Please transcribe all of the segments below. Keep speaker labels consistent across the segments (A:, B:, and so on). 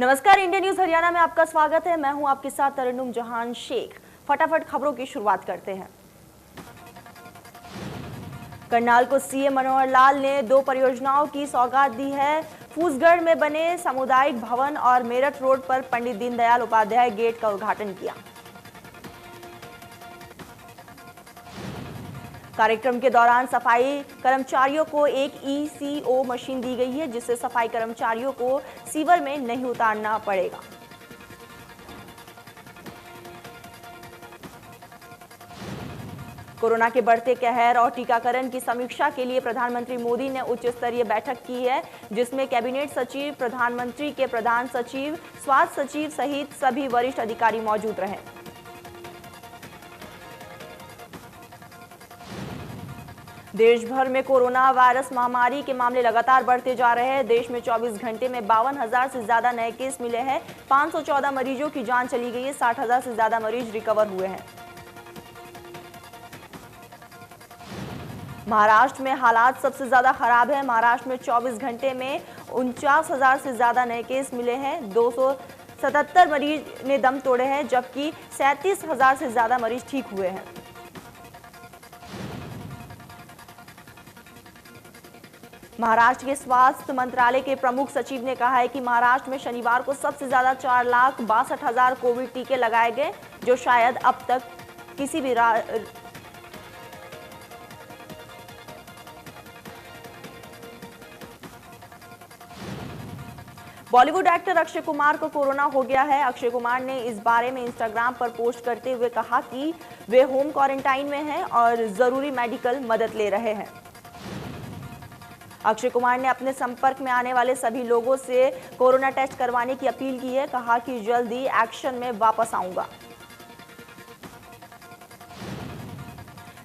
A: नमस्कार, India news Haryana में आपका स्वागत है। मैं हूं आपके साथ तरन्नुम जहान शेख। फटाफट खबरों की शुरुआत करते हैं। करनाल को सीएम मनोहर लाल ने 2 परियोजनाओं की सौगात दी है। फूसगढ़ में बने सामुदायिक भवन और मेरठ रोड पर पंडित दीनदयाल उपाध्याय गेट का उद्घाटन किया। कार्यक्रम के दौरान सफाई कर्मचारियों को एक ईसीओ मशीन दी गई है, जिससे सफाई कर्मचारियों को सीवर में नहीं उतारना पड़ेगा। कोरोना के बढ़ते कहर और टीकाकरण की समीक्षा के लिए प्रधानमंत्री मोदी ने उच्च स्तरीय बैठक की है, जिसमें कैबिनेट सचिव, प्रधानमंत्री के प्रधान सचिव, स्वास्थ्य सचिव सहित सभी वरिष्ठ अधिकारी मौजूद रहे। देश भर में कोरोना वायरस महामारी के मामले लगातार बढ़ते जा रहे हैं। देश में 24 घंटे में 52,000 से ज्यादा नए केस मिले हैं। 514 मरीजों की जान चली गई है। 60,000 से ज्यादा मरीज रिकवर हुए हैं। महाराष्ट्र में हालात सबसे ज्यादा खराब है। महाराष्ट्र में 24 घंटे में 49,000 से ज्यादा नए केस मिले हैं। 277 मरीज ने दम तोड़े हैं, जबकि 37,000 से ज्यादा मरीज ठीक हुए हैं। महाराष्ट्र के स्वास्थ्य मंत्रालय के प्रमुख सचिव ने कहा है कि महाराष्ट्र में शनिवार को सबसे ज्यादा 4,62,000 कोविड टीके लगाए गए, जो शायद अब तक किसी भी बॉलीवुड एक्टर अक्षय कुमार को कोरोना हो गया है। अक्षय कुमार ने इस बारे में इंस्टाग्राम पर पोस्ट करते हुए कहा कि वे होम क्वारंटाइन में हैं और जरूरी मेडिकल मदद ले रहे हैं। अक्षय कुमार ने अपने संपर्क में आने वाले सभी लोगों से कोरोना टेस्ट करवाने की अपील की है। कहा कि जल्दी एक्शन में वापस आऊंगा।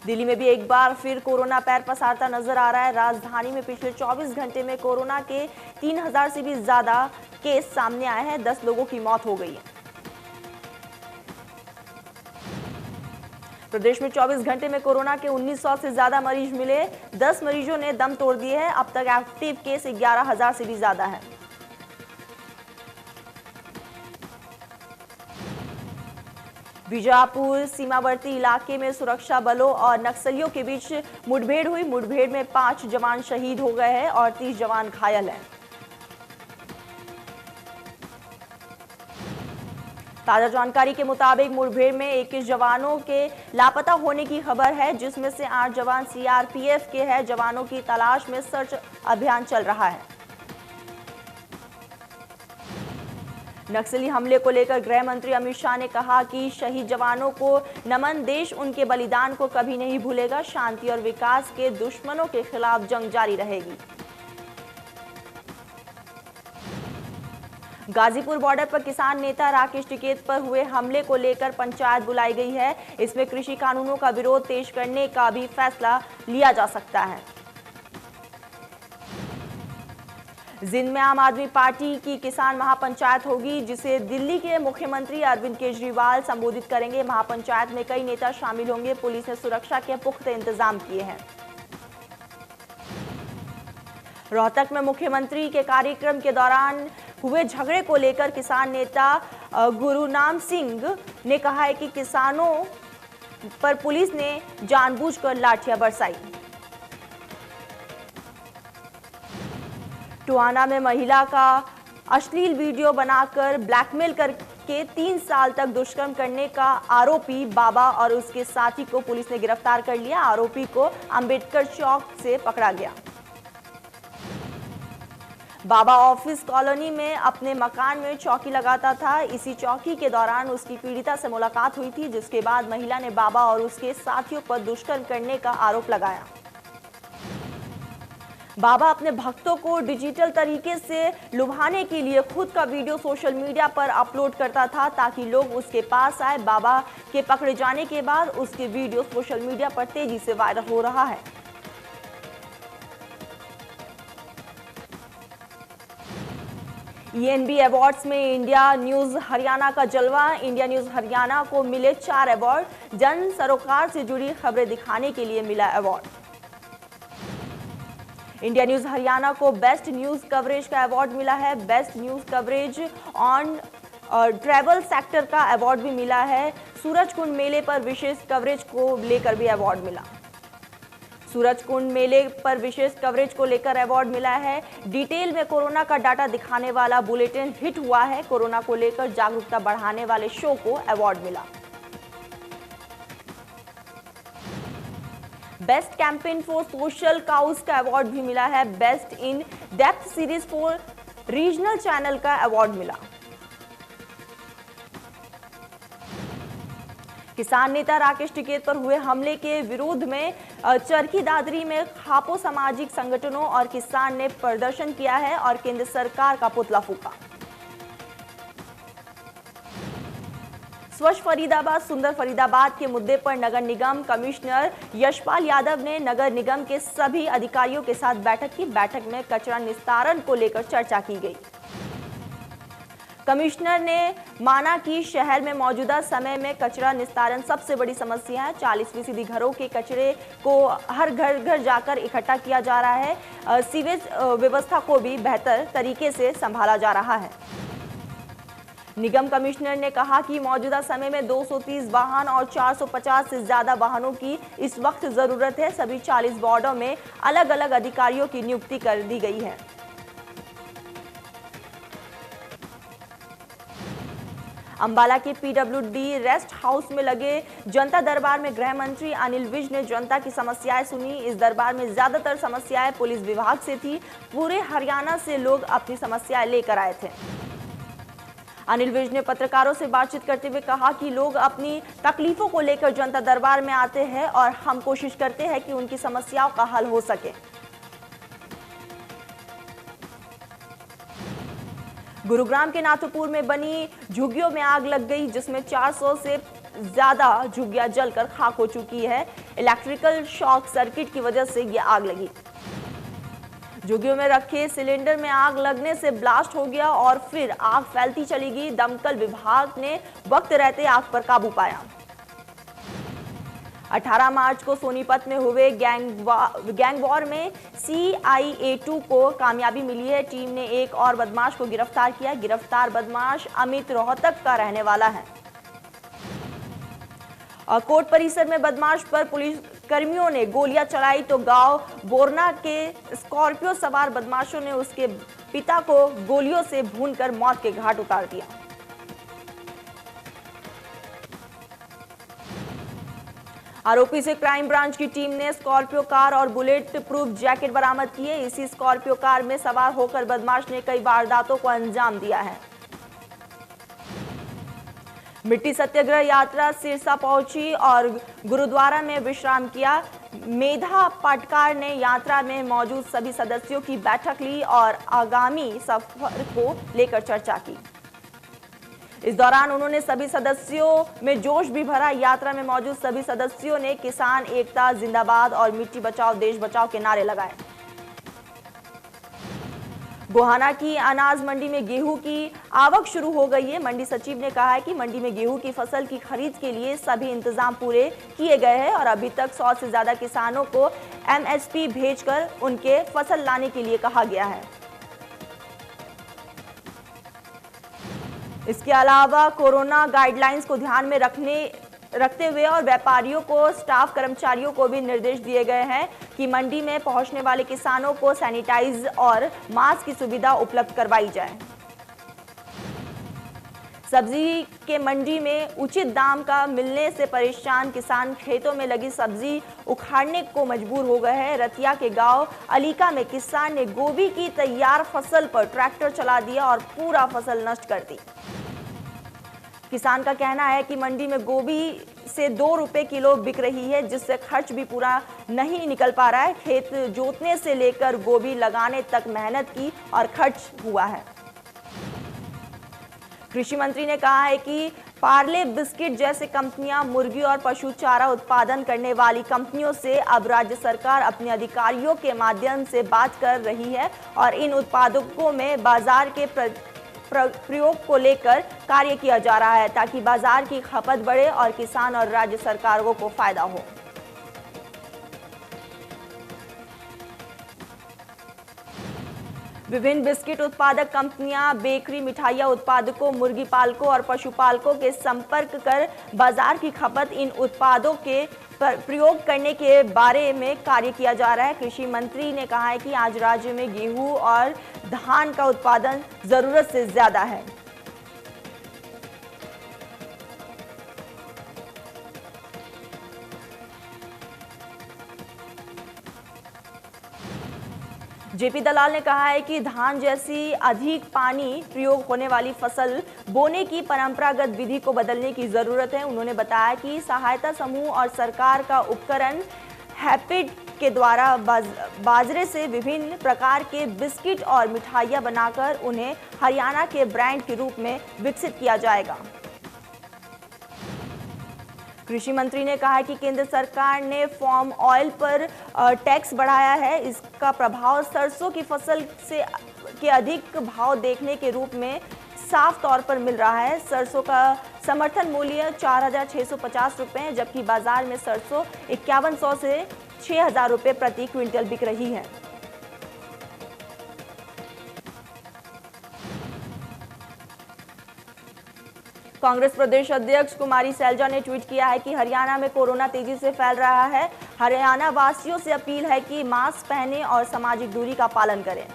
A: दिल्ली में भी एक बार फिर कोरोना पैर पसारता नजर आ रहा है। राजधानी में पिछले 24 घंटे में कोरोना के 3,000 से भी ज्यादा केस सामने आए हैं। 10 लोगों की मौत हो गई है। प्रदेश में 24 घंटे में कोरोना के 1900 से ज्यादा मरीज मिले। 10 मरीजों ने दम तोड़ दिए हैं। अब तक एक्टिव केस 11,000 से भी ज्यादा है। बीजापुर सीमावर्ती इलाके में सुरक्षा बलों और नक्सलियों के बीच मुठभेड़ हुई। मुठभेड़ में 5 जवान शहीद हो गए हैं और 30 जवान घायल हैं। ताजा जानकारी के मुताबिक मुठभेड़ में 21 जवानों के लापता होने की खबर है, जिसमें से 8 जवान सीआरपीएफ के हैं। जवानों की तलाश में सर्च अभियान चल रहा है। नक्सली हमले को लेकर गृह मंत्री अमित शाह ने कहा कि शहीद जवानों को नमन। देश उनके बलिदान को कभी नहीं भूलेगा। शांति और विकास के दुश्मनों के खिलाफ जंग जारी रहेगी। गाजीपुर बॉर्डर पर किसान नेता राकेश टिकैत पर हुए हमले को लेकर पंचायत बुलाई गई है। इसमें कृषि कानूनों का विरोध तेज करने का भी फैसला लिया जा सकता है। जिंद में आम आदमी पार्टी की किसान महापंचायत होगी, जिसे दिल्ली के मुख्यमंत्री अरविंद केजरीवाल संबोधित करेंगे। महापंचायत में कई नेता शामिल होंगे। पुलिस ने सुरक्षा के पुख्ता इंतजाम किए हैं। रोहतक में मुख्यमंत्री के कार्यक्रम के दौरान हुए झगड़े को लेकर किसान नेता गुरुनाम सिंह ने कहा है कि किसानों पर पुलिस ने जानबूझकर लाठियां बरसाई। टोहाना में महिला का अश्लील वीडियो बनाकर ब्लैकमेल करके 3 साल तक दुष्कर्म करने का आरोपी बाबा और उसके साथी को पुलिस ने गिरफ्तार कर लिया। आरोपी को अंबेडकर चौक से पकड़ा गया। बाबा ऑफिस कॉलोनी में अपने मकान में चौकी लगाता था। इसी चौकी के दौरान उसकी पीड़िता से मुलाकात हुई थी, जिसके बाद महिला ने बाबा और उसके साथियों पर दुष्कर्म करने का आरोप लगाया। बाबा अपने भक्तों को डिजिटल तरीके से लुभाने के लिए खुद का वीडियो सोशल मीडिया पर अपलोड करता था, ताकि लोग उसके पास आए। बाबा के पकड़े जाने के बाद उसके वीडियो सोशल मीडिया पर तेजी से वायरल हो रहा है। ENB अवार्ड्स में इंडिया न्यूज हरियाणा का जलवा। इंडिया न्यूज हरियाणा को मिले 4 अवार्ड। जन सरोकार से जुड़ी खबरें दिखाने के लिए मिला अवार्ड। इंडिया न्यूज हरियाणा को बेस्ट न्यूज कवरेज का अवार्ड मिला है। Best news coverage on travel sector का अवार्ड भी मिला है। सूरजकुंड मेले पर विशेष कवरेज को लेकर भी अवार्ड मिला। सूरजकुंड मेले पर विशेष कवरेज को लेकर अवार्ड मिला है। डिटेल में कोरोना का डाटा दिखाने वाला बुलेटिन हिट हुआ है। कोरोना को लेकर जागरूकता बढ़ाने वाले शो को अवार्ड मिला। Best campaign for social cause का अवार्ड भी मिला है। Best in depth series for regional channel का अवार्ड मिला। किसान नेता राकेश टिकैत पर हुए हमले के विरोध में चरखी दादरी में खापो सामाजिक संगठनों और किसान ने प्रदर्शन किया है और केंद्र सरकार का पुतला फूंका। स्वच्छ फरीदाबाद सुंदर फरीदाबाद के मुद्दे पर नगर निगम कमिश्नर यशपाल यादव ने नगर निगम के सभी अधिकारियों के साथ बैठक की। बैठक में कचरा निस्तारण को लेकर चर्चा की गई। कमिश्नर ने माना कि शहर में मौजूदा समय में कचरा निस्तारण सबसे बड़ी समस्या है। 40% घरों के कचरे को हर घर घर जाकर इकट्ठा किया जा रहा है। सीवेज व्यवस्था को भी बेहतर तरीके से संभाला जा रहा है। निगम कमिश्नर ने कहा कि मौजूदा समय में 230 वाहन और 450 से ज्यादा वाहनों की इस वक्त जरूरत है। सभी 40 वार्डों में अलग अलग अधिकारियों की नियुक्ति कर दी गई है। अंबाला के पीडब्ल्यूडी रेस्ट हाउस में लगे जनता दरबार में गृह मंत्री अनिल विज ने जनता की समस्याएं सुनी। इस दरबार में ज्यादातर समस्याएं पुलिस विभाग से थी। पूरे हरियाणा से लोग अपनी समस्याएं लेकर आए थे। अनिल विज ने पत्रकारों से बातचीत करते हुए कहा कि लोग अपनी तकलीफों को लेकर जनता दरबार में आते हैं और हम कोशिश करते हैं कि उनकी समस्याओं का हल हो सके। गुरुग्राम के नाथुपुर में बनी झुग्गियों में आग लग गई, जिसमें 400 से ज्यादा झुग्गियां जलकर खाक हो चुकी है। इलेक्ट्रिकल शॉक सर्किट की वजह से यह आग लगी। झुग्गियों में रखे सिलेंडर में आग लगने से ब्लास्ट हो गया और फिर आग फैलती चली गई। दमकल विभाग ने वक्त रहते आग पर काबू पाया। 18 मार्च को सोनीपत में हुए गैंग वॉर में CIA2 को कामयाबी मिली है। टीम ने एक और बदमाश को गिरफ्तार किया। गिरफ्तार बदमाश अमित रोहतक का रहने वाला है। और कोर्ट परिसर में बदमाश पर पुलिस कर्मियों ने गोलियां चलाई तो गांव बोरना के स्कॉर्पियो सवार बदमाशों ने उसके पिता को गोलियों से भूनकर मौत के घाट उतार दिया। आरोपी से क्राइम ब्रांच की टीम ने स्कॉर्पियो कार और बुलेट प्रूफ जैकेट बरामद किए। इसी स्कॉर्पियो कार में सवार होकर बदमाश ने कई वारदातों को अंजाम दिया है। मिट्टी सत्याग्रह यात्रा सिरसा पहुंची और गुरुद्वारा में विश्राम किया। मेधा पाटकार ने यात्रा में मौजूद सभी सदस्यों की बैठक ली और आगामी सफर को लेकर चर्चा की। इस दौरान उन्होंने सभी सदस्यों में जोश भी भरा। यात्रा में मौजूद सभी सदस्यों ने किसान एकता जिंदाबाद और मिट्टी बचाओ देश बचाओ के नारे लगाए। गोहाना की अनाज मंडी में गेहूं की आवक शुरू हो गई है। मंडी सचिव ने कहा है कि मंडी में गेहूं की फसल की खरीद के लिए सभी इंतजाम पूरे किए गए हैं और अभी तक 100 से ज्यादा किसानों को MSP भेजकर उनके फसल लाने के लिए कहा गया है। इसके अलावा कोरोना गाइडलाइंस को ध्यान में रखते हुए और व्यापारियों को स्टाफ कर्मचारियों को भी निर्देश दिए गए हैं कि मंडी में पहुंचने वाले किसानों को सैनिटाइज और मास्क की सुविधा उपलब्ध करवाई जाए। सब्जी के मंडी में उचित दाम का मिलने से परेशान किसान खेतों में लगी सब्जी उखाड़ने को मजबूर हो गए हैं। रतिया के गांव अलीका में किसान ने गोभी की तैयार फसल पर ट्रैक्टर चला दिया और पूरा फसल नष्ट कर दी। किसान का कहना है कि मंडी में गोभी से 2 रुपए किलो बिक रही है, जिससे खर्च भी पूरा नहीं निकल पा रहा है। खेत जोतने से लेकर गोभी लगाने तक मेहनत की और खर्च हुआ है। कृषि मंत्री ने कहा है कि पार्ले बिस्किट जैसे कंपनियां मुर्गी और पशु चारा उत्पादन करने वाली कंपनियों से अब राज्य सरकार अपने अधिकारियों के माध्यम से बात कर रही है और इन उत्पादकों में बाजार के प्रयोग को लेकर कार्य किया जा रहा है ताकि बाजार की खपत बढ़े और किसान और राज्य सरकारों को फायदा हो। विभिन्न बिस्किट उत्पादक कंपनियां बेकरी, मिठाइयां उत्पादकों, मुर्गी पालकों और पशुपालकों के संपर्क कर बाजार की खपत इन उत्पादों के प्रयोग करने के बारे में कार्य किया जा रहा है। कृषि मंत्री ने कहा है कि आज राज्य में गेहूं और धान का उत्पादन जरूरत से ज्यादा है। जेपी दलाल ने कहा है कि धान जैसी अधिक पानी प्रयोग होने वाली फसल बोने की परंपरागत विधि को बदलने की जरूरत है। उन्होंने बताया कि सहायता समूह और सरकार का उपकरण हैपिड के द्वारा बाजरे से विभिन्न प्रकार के बिस्किट और मिठाइयां बनाकर उन्हें हरियाणा के ब्रांड के रूप में विकसित किया जाएगा। कृषि मंत्री ने कहा कि केंद्र सरकार ने फॉर्म ऑयल पर टैक्स बढ़ाया है। इसका प्रभाव सरसों की फसल से के अधिक भाव देखने के रूप में साफ तौर पर मिल रहा है। सरसों का समर्थन मूल्य 4,650 रुपये है, जबकि बाजार में सरसों 5100 से 6,000 रुपये प्रति क्विंटल बिक रही है। कांग्रेस प्रदेश अध्यक्ष कुमारी सैलजा ने ट्वीट किया है कि हरियाणा में कोरोना तेजी से फैल रहा है। हरियाणा वासियों से अपील है कि मास्क पहनें और सामाजिक दूरी का पालन करें।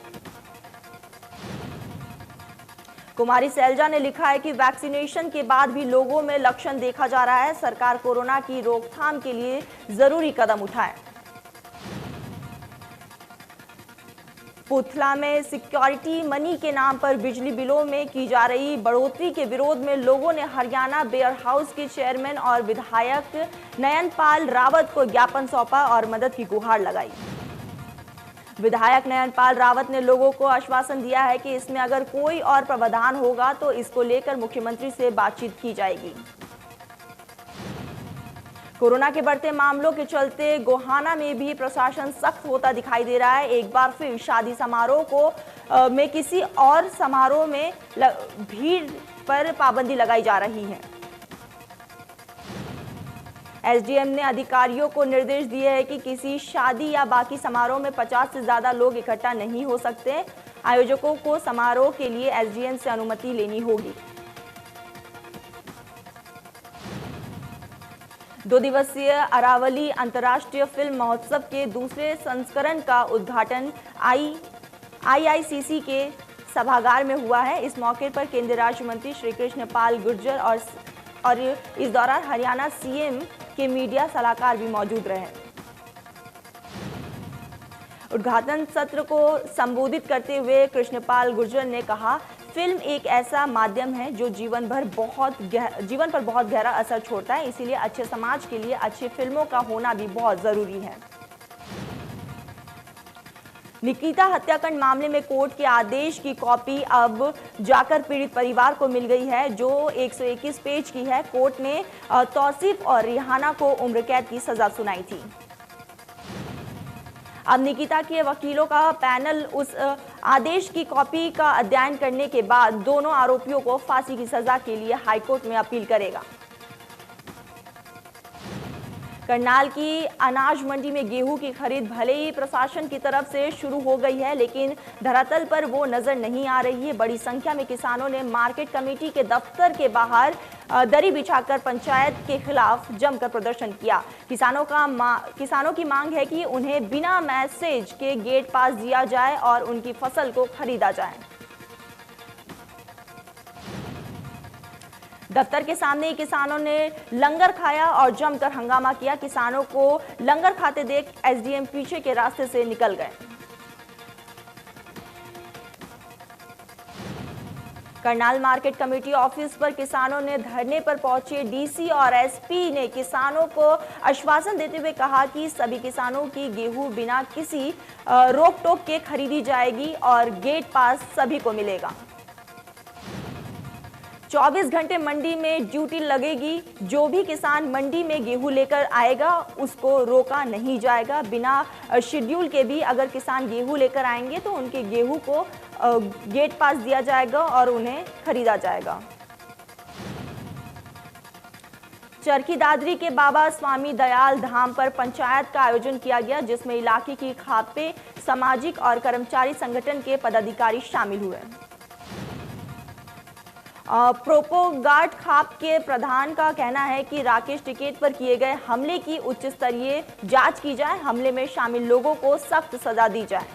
A: कुमारी सैलजा ने लिखा है कि वैक्सीनेशन के बाद भी लोगों में लक्षण देखा जा रहा है। सरकार कोरोना की रोकथाम के लिए जरूरी कदम उठाए। पुथला में सिक्योरिटी मनी के नाम पर बिजली बिलों में की जा रही बढ़ोतरी के विरोध में लोगों ने हरियाणा बेयर हाउस के चेयरमैन और विधायक नयनपाल रावत को ज्ञापन सौंपा और मदद की गुहार लगाई। विधायक नयनपाल रावत ने लोगों को आश्वासन दिया है कि इसमें अगर कोई और प्रावधान होगा तो इसको लेकर मुख्यमंत्री से बातचीत की जाएगी। कोरोना के बढ़ते मामलों के चलते गोहाना में भी प्रशासन सख्त होता दिखाई दे रहा है। एक बार फिर शादी समारोह में किसी और समारोह में भीड़ पर पाबंदी लगाई जा रही है। एसडीएम ने अधिकारियों को निर्देश दिए हैं कि किसी शादी या बाकी समारोह में 50 से ज्यादा लोग इकट्ठा नहीं हो सकते। आयोजकों को समारोह के लिए एसडीएम से अनुमति लेनी होगी। 2 दिवसीय अरावली अंतर्राष्ट्रीय फिल्म महोत्सव के दूसरे संस्करण का उद्घाटन आईआईसीसी के सभागार में हुआ है। इस मौके पर केंद्रीय राज्य मंत्री श्री कृष्णपाल गुर्जर और इस दौरान हरियाणा सीएम के मीडिया सलाहकार भी मौजूद रहे। उद्घाटन सत्र को संबोधित करते हुए कृष्णपाल गुर्जर ने कहा, फिल्म एक ऐसा माध्यम है जो जीवन पर बहुत गहरा असर छोड़ता है, इसीलिए अच्छे समाज के लिए अच्छी फिल्मों का होना भी बहुत जरूरी है। निकिता हत्याकांड मामले में कोर्ट के आदेश की कॉपी अब जाकर पीड़ित परिवार को मिल गई है, जो 121 पेज की है। कोर्ट ने तौसीफ और रिहाना को उम्र कैद की सजा सुनाई थी। अब निकिता के वकीलों का पैनल उस आदेश की कॉपी का अध्ययन करने के बाद दोनों आरोपियों को फांसी की सजा के लिए हाईकोर्ट में अपील करेगा। करनाल की अनाज मंडी में गेहूं की खरीद भले ही प्रशासन की तरफ से शुरू हो गई है, लेकिन धरातल पर वो नजर नहीं आ रही है। बड़ी संख्या में किसानों ने मार्केट कमेटी के दफ्तर के बाहर दरी बिछाकर पंचायत के खिलाफ जमकर प्रदर्शन किया। किसानों की मांग है कि उन्हें बिना मैसेज के गेट पास दिया जाए और उनकी फसल को खरीदा जाए। दफ्तर के सामने ही किसानों ने लंगर खाया और जमकर हंगामा किया। किसानों को लंगर खाते देख एसडीएम पीछे के रास्ते से निकल गए। करनाल मार्केट कमेटी ऑफिस पर किसानों ने धरने पर पहुंचे डीसी और एसपी ने किसानों को आश्वासन देते हुए कहा कि सभी किसानों की गेहूं बिना किसी रोक टोक के खरीदी जाएगी और गेट पास सभी को मिलेगा। 24 घंटे मंडी में ड्यूटी लगेगी। जो भी किसान मंडी में गेहूं लेकर आएगा उसको रोका नहीं जाएगा। बिना शेड्यूल के भी अगर किसान गेहूं लेकर आएंगे तो उनके गेहूं को गेट पास दिया जाएगा और उन्हें खरीदा जाएगा। चरखी दादरी के बाबा स्वामी दयाल धाम पर पंचायत का आयोजन किया गया, जिसमें इलाके की खापे, सामाजिक और कर्मचारी संगठन के पदाधिकारी शामिल हुए। प्रोपोगाट खाप के प्रधान का कहना है कि राकेश टिकैत पर किए गए हमले की उच्च स्तरीय जांच की जाए, हमले में शामिल लोगों को सख्त सजा दी जाए।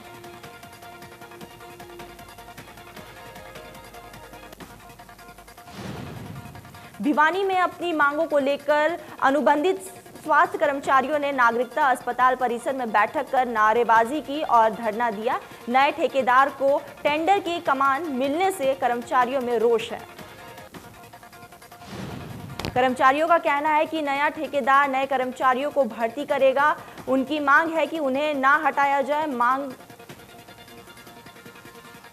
A: भिवानी में अपनी मांगों को लेकर अनुबंधित स्वास्थ्य कर्मचारियों ने नागरिकता अस्पताल परिसर में बैठक कर नारेबाजी की और धरना दिया। नए ठेकेदार को टेंडर की कमान मिलने से कर्मचारियों में रोष है। कर्मचारियों का कहना है कि नया ठेकेदार नए कर्मचारियों को भर्ती करेगा। उनकी मांग है कि उन्हें ना हटाया जाए। मांग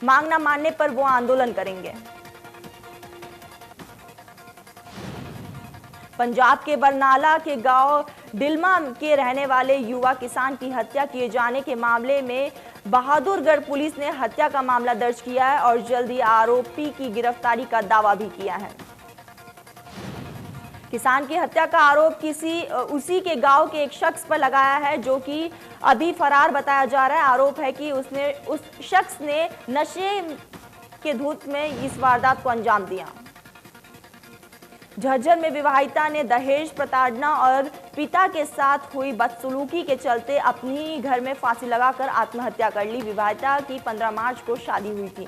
A: ना मानने पर वो आंदोलन करेंगे। पंजाब के बरनाला के गांव डिलमा के रहने वाले युवा किसान की हत्या किए जाने के मामले में बहादुरगढ़ पुलिस ने हत्या का मामला दर्ज किया है और जल्दी आरोपी की गिरफ्तारी का दावा भी किया है। किसान की हत्या का आरोप उसी के गांव के एक शख्स पर लगाया है, जो कि अभी फरार बताया जा रहा है। आरोप है कि उस शख्स ने नशे के धुत में इस वारदात को अंजाम दिया। झज्जर में विवाहिता ने दहेज प्रताड़ना और पिता के साथ हुई बदसलूकी के चलते अपनी घर में फांसी लगाकर आत्महत्या कर ली। विवाहिता की 15 मार्च को शादी हुई थी।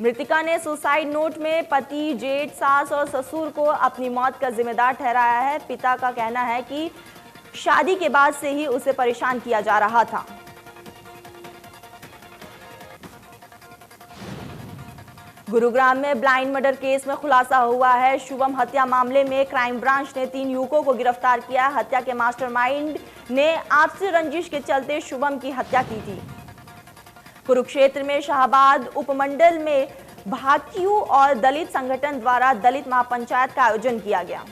A: मृतका ने सुसाइड नोट में पति, जेठ, सास और ससुर को अपनी मौत का जिम्मेदार ठहराया है। पिता का कहना है कि शादी के बाद से ही उसे परेशान किया जा रहा था। गुरुग्राम में ब्लाइंड मर्डर केस में खुलासा हुआ है। शुभम हत्या मामले में क्राइम ब्रांच ने 3 युवकों को गिरफ्तार किया। हत्या के मास्टरमाइंड ने आपसी रंजिश के चलते शुभम की हत्या की थी। कुरुक्षेत्र में शाहबाद उपमंडल में भाकियू और दलित संगठन द्वारा दलित महापंचायत का आयोजन किया गया।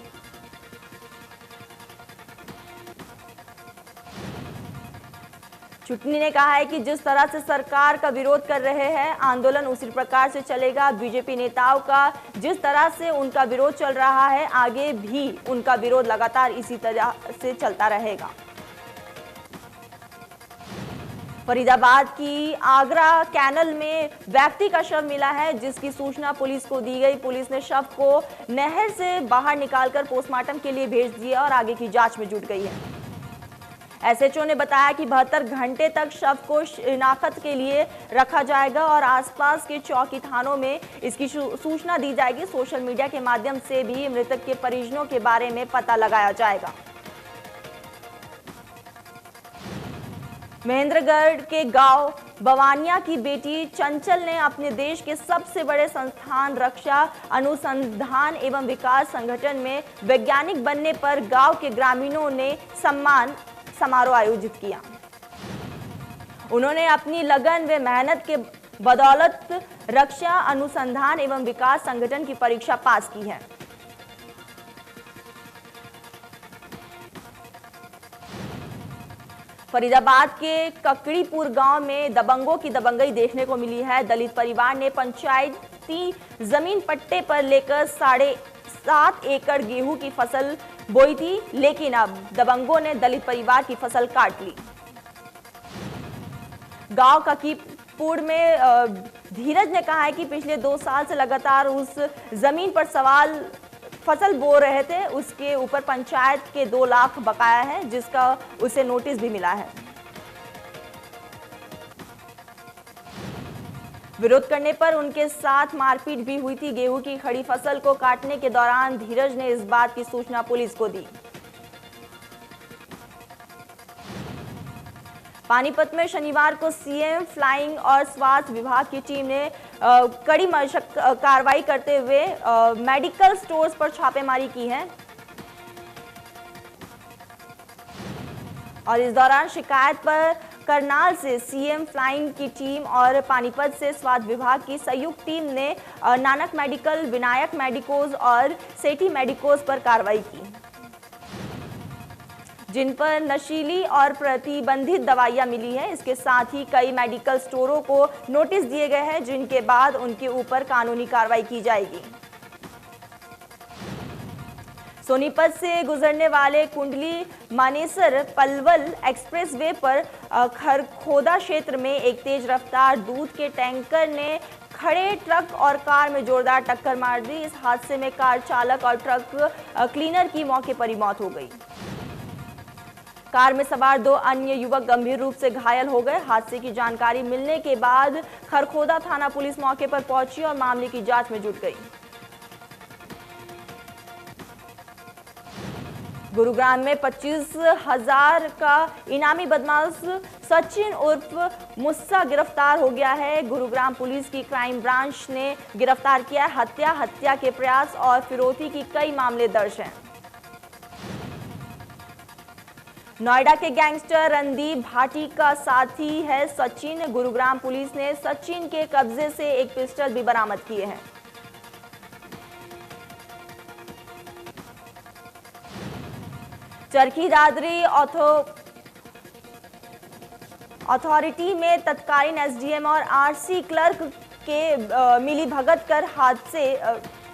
A: चुटनी ने कहा है कि जिस तरह से सरकार का विरोध कर रहे हैं, आंदोलन उसी प्रकार से चलेगा। बीजेपी नेताओं का जिस तरह से उनका विरोध चल रहा है, आगे भी उनका विरोध लगातार इसी तरह से चलता रहेगा। फरीदाबाद की आगरा कैनल में व्यक्ति का शव मिला है, जिसकी सूचना पुलिस को दी गई। पुलिस ने शव को नहर से बाहर निकालकर पोस्टमार्टम के लिए भेज दिया और आगे की जांच में जुट गई है। एसएचओ ने बताया कि 72 घंटे तक शव को शिनाख्त के लिए रखा जाएगा और आसपास के चौकी थानों में इसकी सूचना दी जाएगी। सोशल मीडिया के माध्यम से भी मृतक के परिजनों के बारे में पता लगाया जाएगा। महेंद्रगढ़ के गांव बवानिया की बेटी चंचल ने अपने देश के सबसे बड़े संस्थान रक्षा अनुसंधान एवं विकास संगठन में वैज्ञानिक बनने पर गांव के ग्रामीणों ने सम्मान समारोह आयोजित किया। उन्होंने अपनी लगन व मेहनत के बदौलत रक्षा अनुसंधान एवं विकास संगठन की परीक्षा पास की है। फरीदाबाद के ककड़ीपुर गांव में दबंगों की दबंगई देखने को मिली है। दलित परिवार ने पंचायती जमीन पट्टे पर लेकर 7.5 एकड़ गेहूं की फसल बोई थी, लेकिन अब दबंगों ने दलित परिवार की फसल काट ली। गांव ककीपुर में धीरज ने कहा है कि पिछले 2 साल से लगातार उस जमीन पर फसल बो रहे थे। उसके ऊपर पंचायत के 2 लाख बकाया है, जिसका उसे नोटिस भी मिला है। विरोध करने पर उनके साथ मारपीट भी हुई थी। गेहूं की खड़ी फसल को काटने के दौरान धीरज ने इस बात की सूचना पुलिस को दी। पानीपत में शनिवार को सीएम फ्लाइंग और स्वास्थ्य विभाग की टीम ने कड़ी कार्रवाई करते हुए मेडिकल स्टोर्स पर छापेमारी की है और इस दौरान शिकायत पर करनाल से सीएम फ्लाइंग की टीम और पानीपत से स्वास्थ्य विभाग की संयुक्त टीम ने नानक मेडिकल, विनायक मेडिकोज और सेठी मेडिकोज पर कार्रवाई की, जिन पर नशीली और प्रतिबंधित दवाइयां मिली है। इसके साथ ही कई मेडिकल स्टोरों को नोटिस दिए गए हैं, जिनके बाद उनके ऊपर कानूनी कार्रवाई की जाएगी। सोनीपत से गुजरने वाले कुंडली मानेसर पलवल एक्सप्रेसवे पर खरखोदा क्षेत्र में एक तेज रफ्तार दूध के टैंकर ने खड़े ट्रक और कार में जोरदार टक्कर मार दी। इस हादसे में कार चालक और ट्रक क्लीनर की मौके पर ही मौत हो गई। कार में सवार 2 अन्य युवक गंभीर रूप से घायल हो गए। हादसे की जानकारी मिलने के बाद खरखोदा थाना पुलिस मौके पर पहुंची और मामले की जांच में जुट गई। गुरुग्राम में 25,000 का इनामी बदमाश सचिन उर्फ मुस्सा गिरफ्तार हो गया है। गुरुग्राम पुलिस की क्राइम ब्रांच ने गिरफ्तार किया है। हत्या के प्रयास और फिरौती की कई मामले दर्ज हैं। नोएडा के गैंगस्टर रणदीप भाटी का साथी है सचिन। गुरुग्राम पुलिस ने सचिन के कब्जे से एक पिस्टल भी बरामद किए हैं। चरखी दादरी अथॉरिटी में तत्कालीन एसडीएम और आरसी क्लर्क के मिली भगत कर हादसे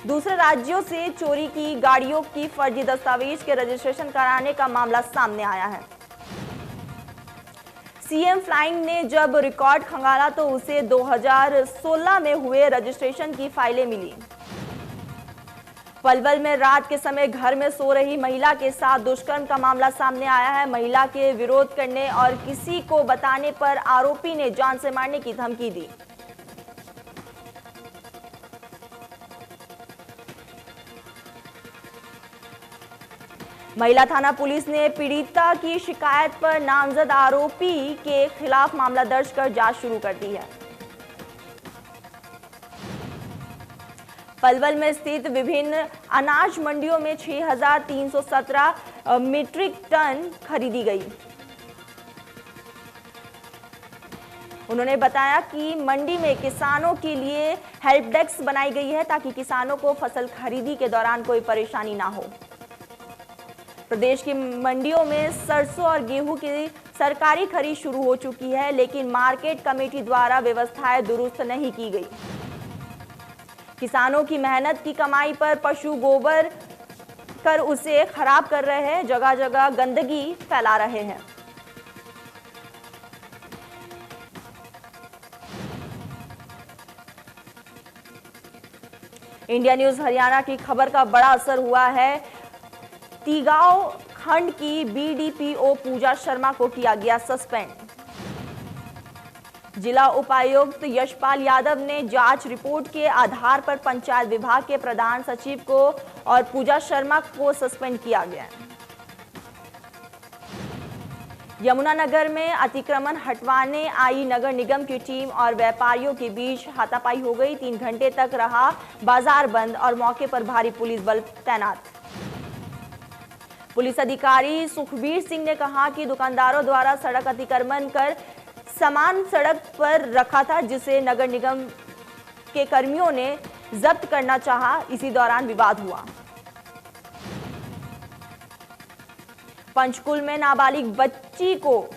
A: दूसरे राज्यों से चोरी की गाड़ियों की फर्जी दस्तावेज के रजिस्ट्रेशन कराने का मामला सामने आया है। सीएम फ्लाइंग ने जब रिकॉर्ड खंगाला तो उसे 2016 में हुए रजिस्ट्रेशन की फाइलें मिली। पलवल में रात के समय घर में सो रही महिला के साथ दुष्कर्म का मामला सामने आया है। महिला के विरोध करने और किसी को बताने पर आरोपी ने जान से मारने की धमकी दी। महिला थाना पुलिस ने पीड़िता की शिकायत पर नामजद आरोपी के खिलाफ मामला दर्ज कर जांच शुरू कर दी है। पलवल में स्थित विभिन्न अनाज मंडियों में 6,317 मीट्रिक टन खरीदी गई। उन्होंने बताया कि मंडी में किसानों के लिए हेल्प डेस्क बनाई गई है ताकि किसानों को फसल खरीदी के दौरान कोई परेशानी ना हो। प्रदेश की मंडियों में सरसों और गेहूं की सरकारी खरीद शुरू हो चुकी है, लेकिन मार्केट कमेटी द्वारा व्यवस्थाएं दुरुस्त नहीं की गई। किसानों की मेहनत की कमाई पर पशु गोबर कर उसे खराब कर रहे हैं, जगह जगह गंदगी फैला रहे हैं। इंडिया न्यूज हरियाणा की खबर का बड़ा असर हुआ है। तीगांव खंड की बीडीपीओ पूजा शर्मा को किया गया सस्पेंड। जिला उपायुक्त यशपाल यादव ने जांच रिपोर्ट के आधार पर पंचायत विभाग के प्रधान सचिव को और पूजा शर्मा को सस्पेंड किया गया। यमुनानगर में अतिक्रमण हटवाने आई नगर निगम की टीम और व्यापारियों के बीच हाथापाई हो गई। 3 घंटे तक रहा बाजार बंद और मौके पर भारी पुलिस बल तैनात। पुलिस अधिकारी सुखबीर सिंह ने कहा कि दुकानदारों द्वारा सड़क अतिक्रमण कर सामान सड़क पर रखा था, जिसे नगर निगम के कर्मियों ने जब्त करना चाहा। इसी दौरान विवाद हुआ। पंचकुल में नाबालिग बच्ची को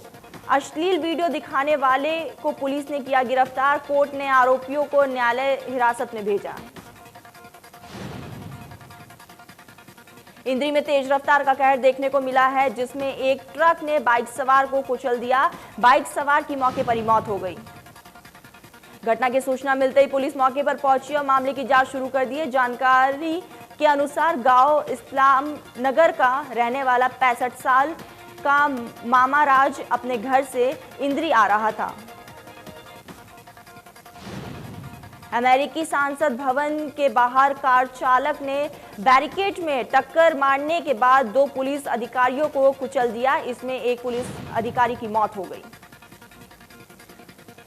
A: अश्लील वीडियो दिखाने वाले को पुलिस ने किया गिरफ्तार। कोर्ट ने आरोपियों को न्यायालय हिरासत में भेजा। इंद्री में तेज रफ्तार का कहर देखने को मिला है, जिसमें एक ट्रक ने बाइक सवार को कुचल दिया। बाइक सवार की मौके पर ही मौत हो गई। घटना की सूचना मिलते ही पुलिस मौके पर पहुंची और मामले की जांच शुरू कर दी है। जानकारी के अनुसार गांव इस्लाम नगर का रहने वाला 65 साल का मामा राज अपने घर से इंद्री आ रहा था। अमेरिकी सांसद भवन के बाहर कार चालक ने बैरिकेड में टक्कर मारने के बाद 2 पुलिस अधिकारियों को कुचल दिया। इसमें एक पुलिस अधिकारी की मौत हो गई।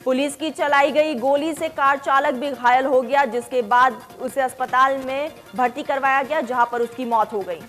A: पुलिस की चलाई गई गोली से कार चालक भी घायल हो गया, जिसके बाद उसे अस्पताल में भर्ती करवाया गया, जहां पर उसकी मौत हो गई।